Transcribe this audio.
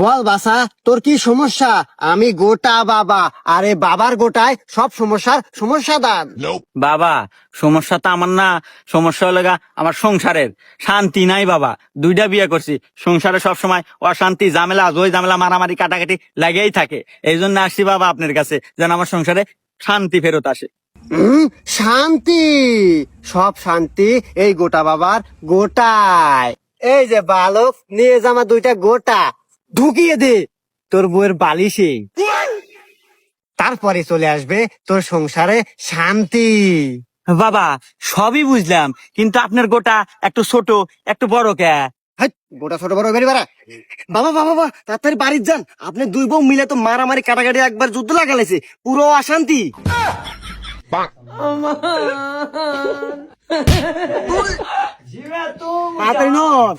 বল বাসা, তোর কি সমস্যা? আমি গোটা বাবা, আরে বাবার গোটায় সব সমস্যার সমাধান। বাবা, সমস্যা তো আমার না, সমস্যা হলো গা আমার সংসারের। শান্তি নাই বাবা, দুইটা বিয়ে করছি, সংসারে সব সময় অশান্তি, ঝামেলা, জয় ঝামেলা, মারামারি, কাটাকাটি লাগেই থাকে। এই জন্য আসছি বাবা আপনার কাছে, যেন আমার সংসারে শান্তি ফেরত আসে। শান্তি, সব শান্তি এই গোটা বাবার গোটায়। এই যে বালক, নিয়ে যা আমার দুইটা গোটা, ঢুকিয়ে দে তোর বউয়ের বালিশে, তারপরে চলে আসবে তোর সংসারে শান্তি। বাবা, সবই বুঝলাম, কিন্তু আপনার গোটা একটু ছোট, একটু বড় কে? হাট, গোটা ছোট বড় বেরি বাড়া। বাবা বাবা বাবা, তাড়াতাড়ি বাড়ির যান, আপনি দুই বউ মিলে তো মারামারি কাটাকাটি একবার যুদ্ধ লাগালেছে, পুরো অশান্তি। তাড়াতাড়ি নড়।